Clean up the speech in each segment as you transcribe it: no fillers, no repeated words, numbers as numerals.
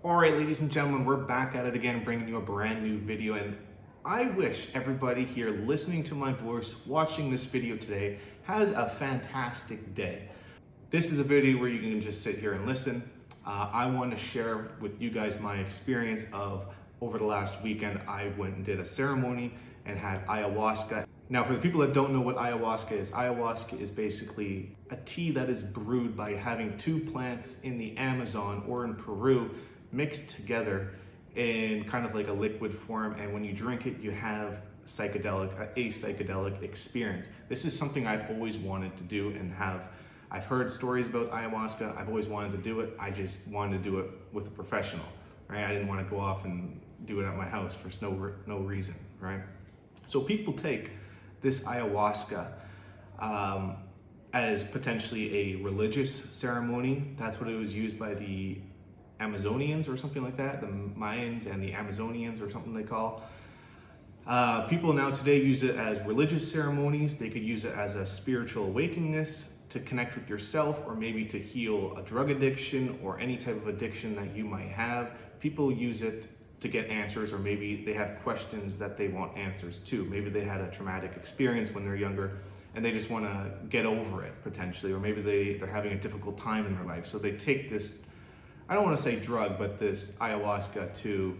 All right, ladies and gentlemen, we're back at it again, bringing you a brand new video. And I wish everybody here listening to my voice, watching this video today, has a fantastic day. This is a video where you can just sit here and listen. I want to share with you guys my experience of over the last weekend. I went and did a ceremony and had ayahuasca. Now, for the people that don't know what ayahuasca is basically a tea that is brewed by having two plants in the Amazon or in Peru mixed together in kind of like a liquid form, and when you drink it, you have a psychedelic experience. This is something I've always wanted to do and have. I've heard stories about ayahuasca. I've always wanted to do it. I just wanted to do it with a professional, right? I didn't want to go off and do it at my house for no reason, right? So people take this ayahuasca as potentially a religious ceremony. That's what it was used by the Amazonians or something like that, the Mayans and the Amazonians or something they call. People now today use it as religious ceremonies. They could use it as a spiritual awakeness, to connect with yourself, or maybe to heal a drug addiction or any type of addiction that you might have. People use it to get answers, or maybe they have questions that they want answers to. Maybe they had a traumatic experience when they're younger and they just want to get over it potentially, or maybe they're having a difficult time in their life. So they take this, I don't want to say drug, but this ayahuasca to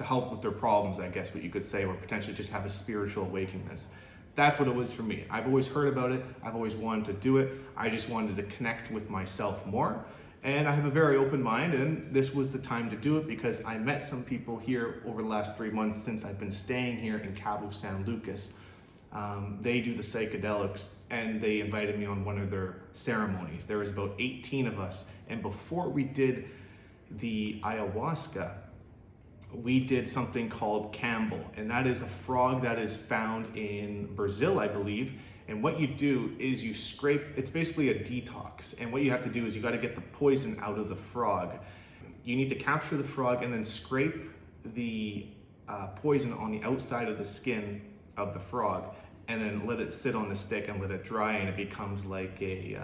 help with their problems, I guess what you could say, or potentially just have a spiritual awakeness. That's what it was for me. I've always heard about it. I've always wanted to do it. I just wanted to connect with myself more. And I have a very open mind, and this was the time to do it because I met some people here over the last 3 months since I've been staying here in Cabo San Lucas. They do the psychedelics, and they invited me on one of their ceremonies. There was about 18 of us, and before we did the ayahuasca, we did something called Campbell, and that is a frog that is found in Brazil, I believe. And what you do is you scrape, it's basically a detox, and what you have to do is you got to get the poison out of the frog. You need to capture the frog and then scrape the poison on the outside of the skin of the frog, and then let it sit on the stick and let it dry, and it becomes like a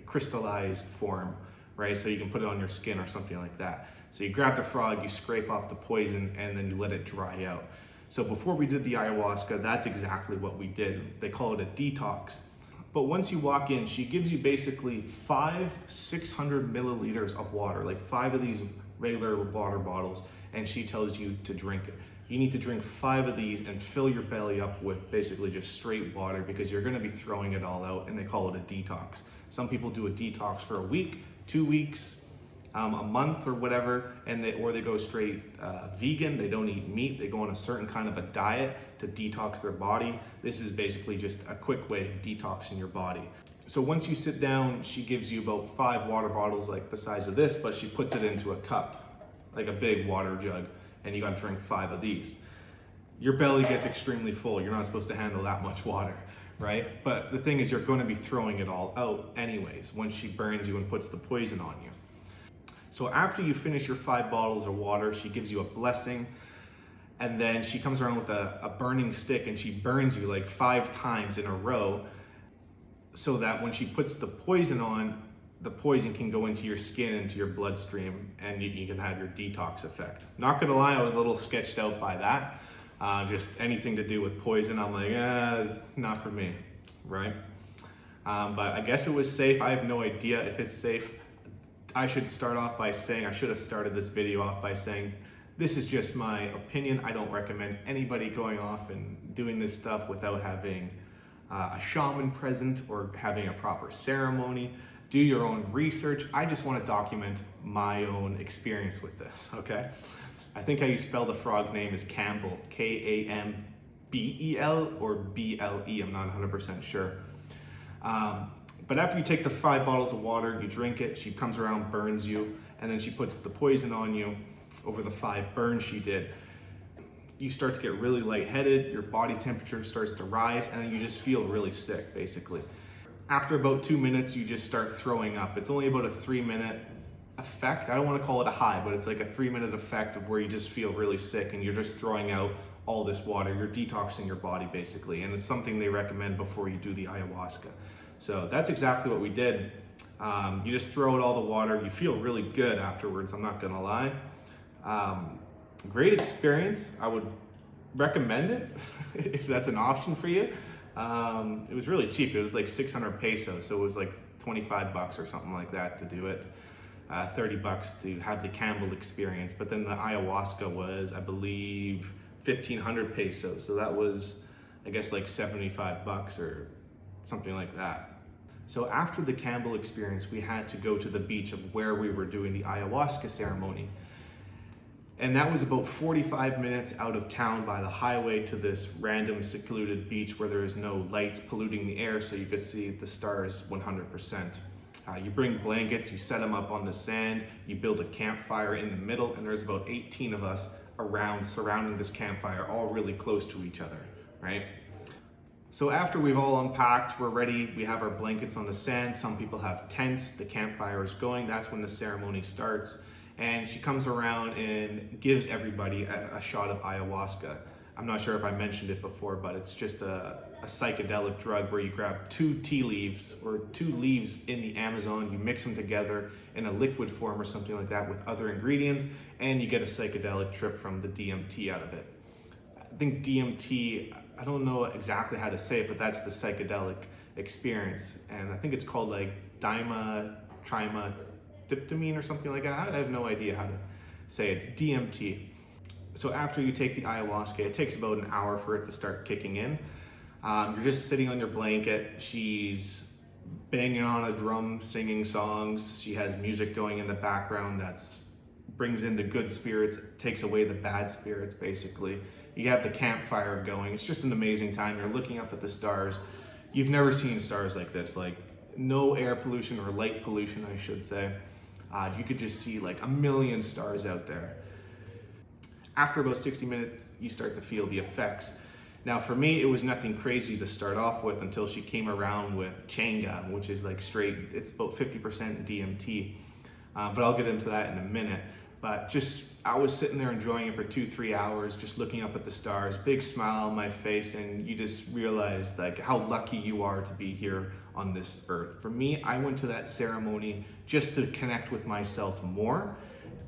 crystallized form, right? So you can put it on your skin or something like that. So you grab the frog, you scrape off the poison, and then you let it dry out. So before we did the ayahuasca, that's exactly what we did. They call it a detox. But once you walk in, she gives you basically 600 milliliters of water, like 5 of these regular water bottles, and she tells you to drink it. You need to drink 5 of these and fill your belly up with basically just straight water, because you're gonna be throwing it all out, and they call it a detox. Some people do a detox for a week, 2 weeks, a month or whatever, or they go straight vegan. They don't eat meat. They go on a certain kind of a diet to detox their body. This is basically just a quick way of detoxing your body. So once you sit down, she gives you about 5 water bottles like the size of this, but she puts it into a cup, like a big water jug, and you gotta drink 5 of these. Your belly gets extremely full. You're not supposed to handle that much water, right? But the thing is, you're gonna be throwing it all out anyways once she burns you and puts the poison on you. So after you finish your 5 bottles of water, she gives you a blessing, and then she comes around with a burning stick and she burns you like 5 times in a row, so that when she puts the poison on, the poison can go into your skin, into your bloodstream, and you can have your detox effect. Not gonna lie, I was a little sketched out by that. Just anything to do with poison, I'm like, it's not for me, right? But I guess it was safe. I have no idea if it's safe. I should start off by saying, I should have started this video off by saying, this is just my opinion. I don't recommend anybody going off and doing this stuff without having a shaman present or having a proper ceremony. Do your own research. I just want to document my own experience with this, okay? I think how you spell the frog name is Campbell, K-A-M-B-E-L or B-L-E, I'm not 100% sure. But after you take the 5 bottles of water, you drink it, she comes around, burns you, and then she puts the poison on you over the 5 burns she did. You start to get really lightheaded, your body temperature starts to rise, and then you just feel really sick, basically. After about 2 minutes, you just start throwing up. It's only about a 3-minute effect. I don't want to call it a high, but it's like a 3-minute effect of where you just feel really sick and you're just throwing out all this water. You're detoxing your body, basically, and it's something they recommend before you do the ayahuasca. So that's exactly what we did. You just throw out all the water. You feel really good afterwards, I'm not gonna lie. Great experience. I would recommend it if that's an option for you. It was really cheap. It was like 600 pesos, so it was like 25 bucks or something like that to do it. 30 bucks to have the Campbell experience, but then the ayahuasca was, I believe, 1,500 pesos. So that was, I guess, like 75 bucks or something like that. So after the Campbell experience, we had to go to the beach of where we were doing the ayahuasca ceremony. And that was about 45 minutes out of town by the highway to this random secluded beach where there is no lights polluting the air, so you could see the stars 100%. You bring blankets, you set them up on the sand, you build a campfire in the middle, and there's about 18 of us around surrounding this campfire, all really close to each other, right? So after we've all unpacked, we're ready, we have our blankets on the sand, some people have tents, the campfire is going, that's when the ceremony starts. And she comes around and gives everybody a shot of ayahuasca. I'm not sure if I mentioned it before, but it's just a psychedelic drug where you grab 2 tea leaves or 2 leaves in the Amazon, you mix them together in a liquid form or something like that with other ingredients, and you get a psychedelic trip from the DMT out of it. I think DMT, I don't know exactly how to say it, but that's the psychedelic experience. And I think it's called like Trimethyltryptamine or something like that. I have no idea how to say it. It's DMT. So after you take the ayahuasca, it takes about an hour for it to start kicking in. You're just sitting on your blanket. She's banging on a drum, singing songs. She has music going in the background that's brings in the good spirits, takes away the bad spirits, basically. You have the campfire going. It's just an amazing time. You're looking up at the stars. You've never seen stars like this, like no air pollution or light pollution, I should say. You could just see like a million stars out there. After about 60 minutes, you start to feel the effects. Now for me, it was nothing crazy to start off with until she came around with Changa, which is like straight, it's about 50% DMT. But I'll get into that in a minute. But just, I was sitting there enjoying it for 2-3 hours, just looking up at the stars, big smile on my face, and you just realize like how lucky you are to be here on this earth. For me, I went to that ceremony just to connect with myself more.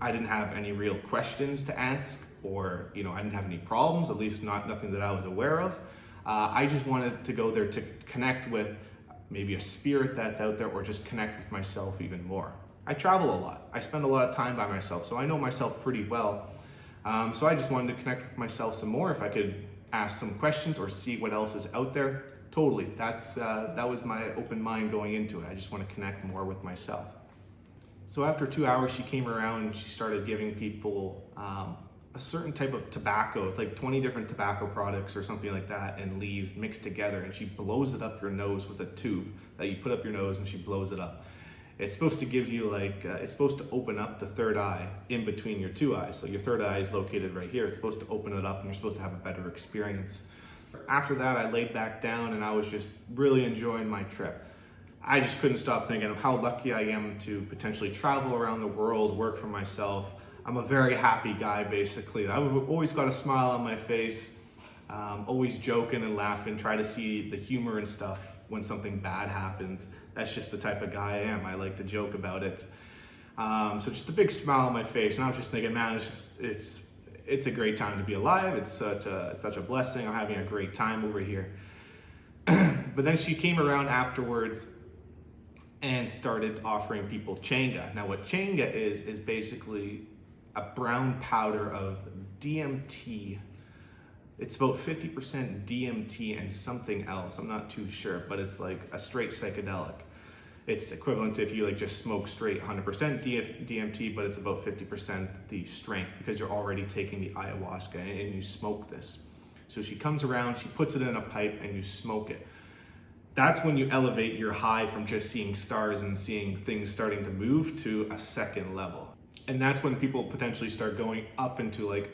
I didn't have any real questions to ask, or I didn't have any problems, at least nothing that I was aware of. I just wanted to go there to connect with maybe a spirit that's out there, or just connect with myself even more. I travel a lot. I spend a lot of time by myself, so I know myself pretty well. So I just wanted to connect with myself some more. If I could ask some questions or see what else is out there, totally. That was my open mind going into it. I just want to connect more with myself. So after 2 hours, she came around and she started giving people a certain type of tobacco. It's like 20 different tobacco products or something like that, and leaves mixed together, and she blows it up your nose with a tube that you put up your nose, and she blows it up. It's supposed to give you like, it's supposed to open up the third eye in between your 2 eyes. So your third eye is located right here. It's supposed to open it up and you're supposed to have a better experience. After that, I laid back down and I was just really enjoying my trip. I just couldn't stop thinking of how lucky I am to potentially travel around the world, work for myself. I'm a very happy guy, basically. I've always got a smile on my face, always joking and laughing, try to see the humor and stuff when something bad happens. That's just the type of guy I am. I like to joke about it. So just a big smile on my face, and I was just thinking, man, it's a great time to be alive. It's such a blessing. I'm having a great time over here. But then she came around afterwards and started offering people Changa. Now what Changa is basically a brown powder of DMT. It's about 50% DMT and something else. I'm not too sure, but it's like a straight psychedelic. It's equivalent to if you like just smoke straight 100% DMT, but it's about 50% the strength because you're already taking the ayahuasca and you smoke this. So she comes around, she puts it in a pipe and you smoke it. That's when you elevate your high from just seeing stars and seeing things starting to move to a second level. And that's when people potentially start going up into like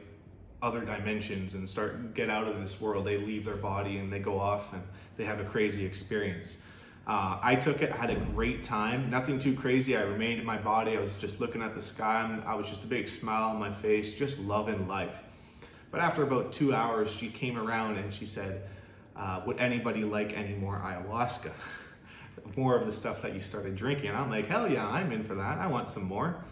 other dimensions and get out of this world. They leave their body and they go off and they have a crazy experience. I took it, I had a great time, nothing too crazy. I remained in my body. I was just looking at the sky. I was just a big smile on my face, just loving life. But after about 2 hours, she came around and she said, would anybody like any more ayahuasca? more of the stuff that you started drinking. And I'm like, hell yeah, I'm in for that. I want some more.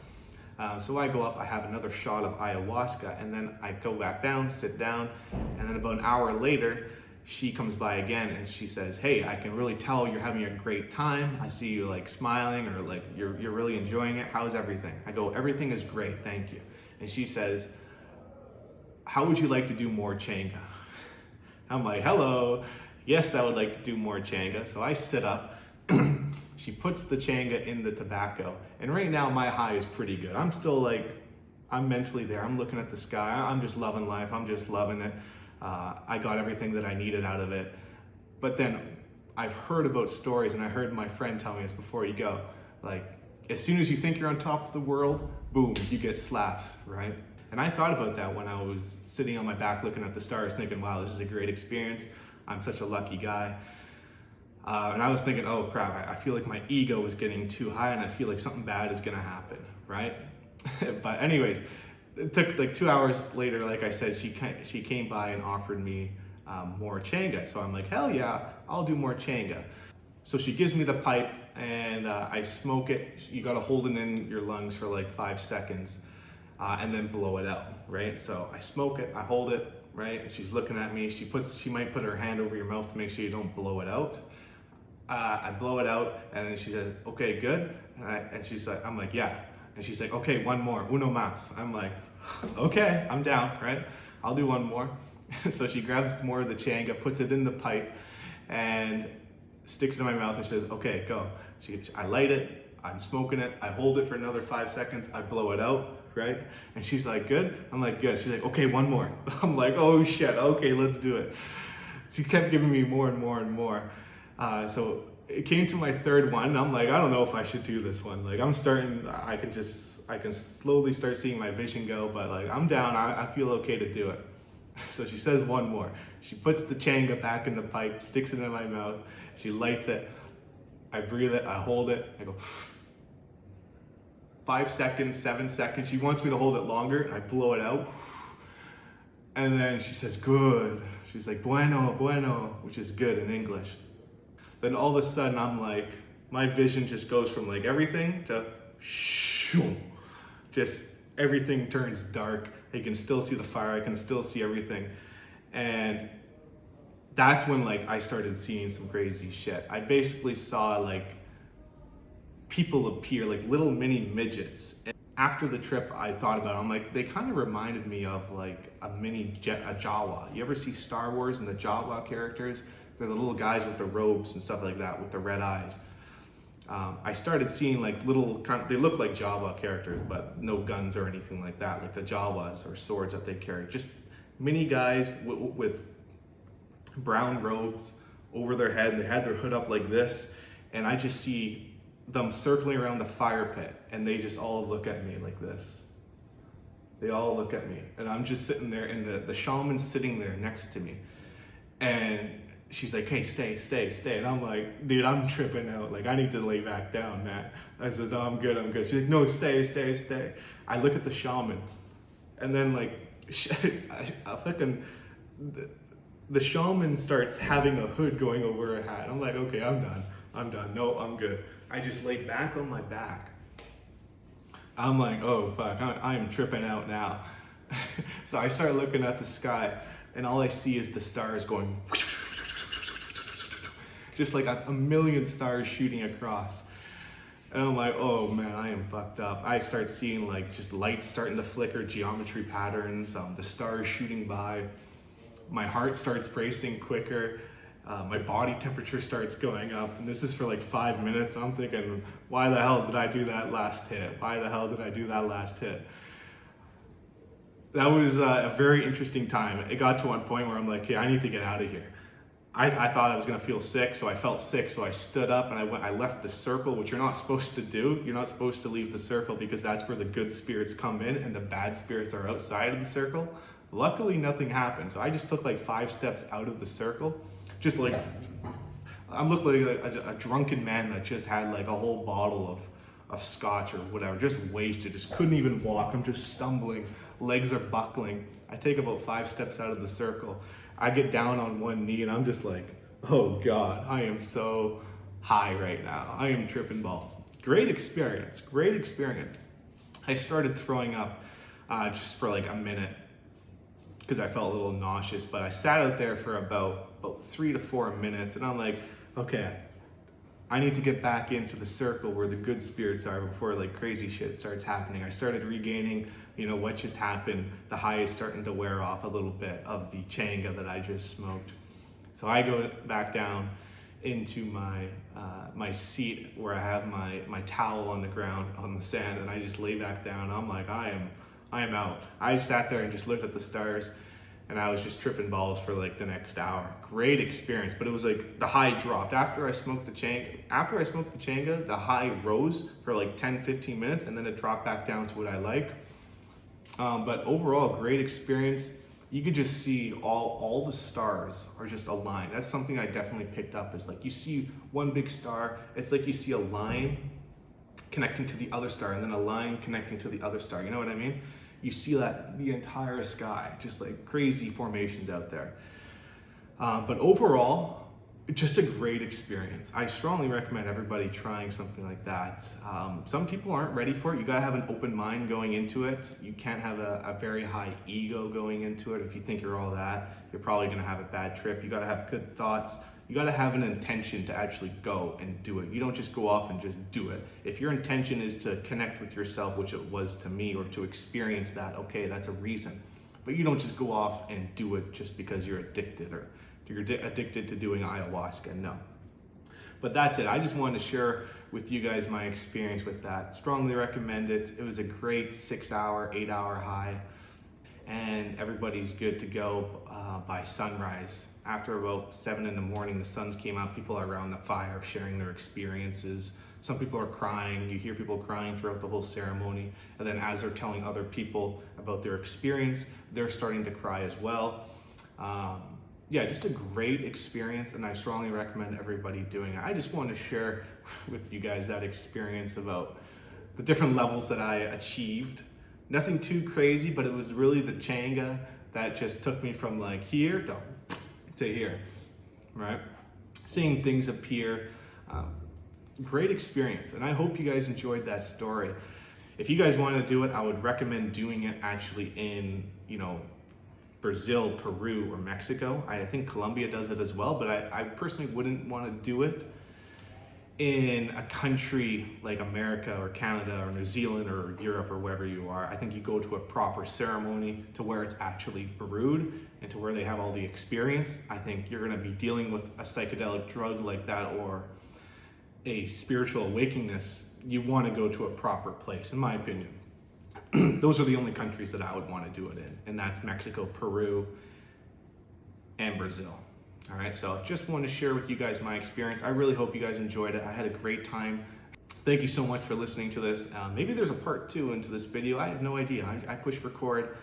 So I go up, I have another shot of ayahuasca, and then I go back down, sit down, and then about an hour later, she comes by again and she says, hey, I can really tell you're having a great time. I see you like smiling, or like you're really enjoying it. How's everything? I go, everything is great, thank you. And she says, how would you like to do more Changa? I'm like, hello, yes, I would like to do more Changa. So I sit up, she puts the Changa in the tobacco, and right now my high is pretty good. I'm still like, I'm mentally there, I'm looking at the sky, I'm just loving life, I'm just loving it. I got everything that I needed out of it. But then I've heard about stories, and I heard my friend tell me this before you go, like, as soon as you think you're on top of the world, boom, you get slapped, right? And I thought about that when I was sitting on my back looking at the stars thinking, wow, this is a great experience. I'm such a lucky guy. And I was thinking, oh crap, I feel like my ego is getting too high, and I feel like something bad is gonna happen, right? But anyways, it took like 2 hours later, like I said, she came by and offered me more Changa. So I'm like, hell yeah, I'll do more Changa. So she gives me the pipe, and I smoke it. You gotta hold it in your lungs for like 5 seconds and then blow it out, right? So I smoke it, I hold it, right? And she's looking at me. She might put her hand over your mouth to make sure you don't blow it out. I blow it out, and then she says, okay, good. And she's like, I'm like, yeah. And she's like, okay, one more, uno más. I'm like, okay, I'm down, right? I'll do one more. So she grabs more of the Changa, puts it in the pipe, and sticks it in my mouth, and she says, okay, go. I light it, I'm smoking it, I hold it for another 5 seconds, I blow it out, right? And she's like, good? I'm like, good. She's like, okay, one more. I'm like, oh shit, okay, let's do it. She kept giving me more and more and more. So it came to my third one, and I'm like, I don't know if I should do this one. Like, I'm starting, I can slowly start seeing my vision go, but like, I'm down, I feel okay to do it. So she says one more. She puts the Changa back in the pipe, sticks it in my mouth, she lights it, I breathe it, I hold it, I go, 5 seconds, 7 seconds. She wants me to hold it longer, I blow it out. And then she says, good. She's like, bueno, bueno, which is good in English. Then all of a sudden I'm like, my vision just goes from like everything to shoo. Just everything turns dark. I can still see the fire, I can still see everything. And that's when like I started seeing some crazy shit. I basically saw like people appear, like little mini midgets. And after the trip I thought about it, I'm like, they kind of reminded me of like a Jawa. You ever see Star Wars and the Jawa characters? They're the little guys with the robes and stuff like that, with the red eyes. I started seeing like little, they look like Jawa characters, but no guns or anything like that, like the Jawas or swords that they carry. Just mini guys with brown robes over their head. They had their hood up like this, and I just see them circling around the fire pit, and they just all look at me like this. They all look at me, and I'm just sitting there, and the shaman's sitting there next to me. And she's like, hey, stay. And I'm like, dude, I'm tripping out. Like, I need to lay back down, man. I said, no, I'm good. She's like, no, stay. I look at the shaman, and then like, the shaman starts having a hood going over her hat. I'm like, okay, I'm done. No, I'm good. I just lay back on my back. I'm like, oh fuck, I am tripping out now. So I start looking at the sky, and all I see is the stars going, just like a million stars shooting across. And I'm like, oh man, I am fucked up. I start seeing like just lights starting to flicker, geometry patterns, the stars shooting by. My heart starts racing quicker. My body temperature starts going up, and this is for like 5 minutes. And I'm thinking, why the hell did I do that last hit? That was a very interesting time. It got to one point where I'm like, okay, I need to get out of here. I thought I was gonna feel sick, so I felt sick, so I stood up and I left the circle, which you're not supposed to do. You're not supposed to leave the circle, because that's where the good spirits come in and the bad spirits are outside of the circle. Luckily, nothing happened, so I just took like 5 steps out of the circle. Just like, I'm looking like a drunken man that just had like a whole bottle of scotch or whatever, just wasted, just couldn't even walk. I'm just stumbling, legs are buckling. I take about 5 steps out of the circle. I get down on one knee, and I'm just like, oh God, I am so high right now. I am tripping balls. Great experience, great experience. I started throwing up just for like a minute because I felt a little nauseous, but I sat out there for about 3 to 4 minutes, and I'm like, okay, I need to get back into the circle where the good spirits are before like crazy shit starts happening. I started regaining, what just happened. The high is starting to wear off a little bit of the Changa that I just smoked. So I go back down into my seat where I have my towel on the ground on the sand, and I just lay back down. I'm like, I am out. I sat there and just looked at the stars, and I was just tripping balls for like the next hour. Great experience, but it was like the high dropped after I smoked the Changa. After I smoked the Changa, the high rose for like 10-15 minutes, and then it dropped back down to what I like. But overall, great experience. You could just see all the stars are just aligned. That's something I definitely picked up, is like you see one big star, it's like you see a line connecting to the other star, and then a line connecting to the other star. You know what I mean? You see that the entire sky, just like crazy formations out there. But overall, just a great experience. I strongly recommend everybody trying something like that. Some people aren't ready for it. You gotta have an open mind going into it. You can't have a very high ego going into it. If you think you're all that, you're probably gonna have a bad trip. You gotta have good thoughts. You gotta have an intention to actually go and do it. You don't just go off and just do it. If your intention is to connect with yourself, which it was to me, or to experience that, okay, that's a reason. But you don't just go off and do it just because you're addicted, or you're addicted to doing ayahuasca, no. But that's it. I just wanted to share with you guys my experience with that. Strongly recommend it. It was a great 6-hour, 8-hour high, and everybody's good to go by sunrise. After about 7 in the morning, the suns came out. People are around the fire sharing their experiences. Some people are crying. You hear people crying throughout the whole ceremony. And then as they're telling other people about their experience, they're starting to cry as well. Yeah, just a great experience, and I strongly recommend everybody doing it. I just want to share with you guys that experience about the different levels that I achieved. Nothing too crazy, but it was really the Changa that just took me from like here to here, right? Seeing things appear. Great experience, and I hope you guys enjoyed that story. If you guys want to do it, I would recommend doing it actually in, Brazil, Peru, or Mexico. I think Colombia does it as well, but I personally wouldn't want to do it in a country like America or Canada or New Zealand or Europe or wherever you are. I think you go to a proper ceremony to where it's actually brewed and to where they have all the experience. I think you're going to be dealing with a psychedelic drug like that, or a spiritual awakeness. You want to go to a proper place, in my opinion. Those are the only countries that I would want to do it in, and that's Mexico, Peru, and Brazil. All right, so just wanted to share with you guys my experience. I really hope you guys enjoyed it. I had a great time. Thank you so much for listening to this. Maybe there's a part 2 into this video. I have no idea. I pushed record,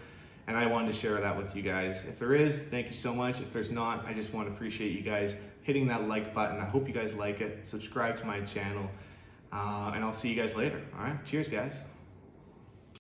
and I wanted to share that with you guys. If there is, thank you so much. If there's not, I just want to appreciate you guys hitting that like button. I hope you guys like it. Subscribe to my channel, and I'll see you guys later. All right, cheers, guys.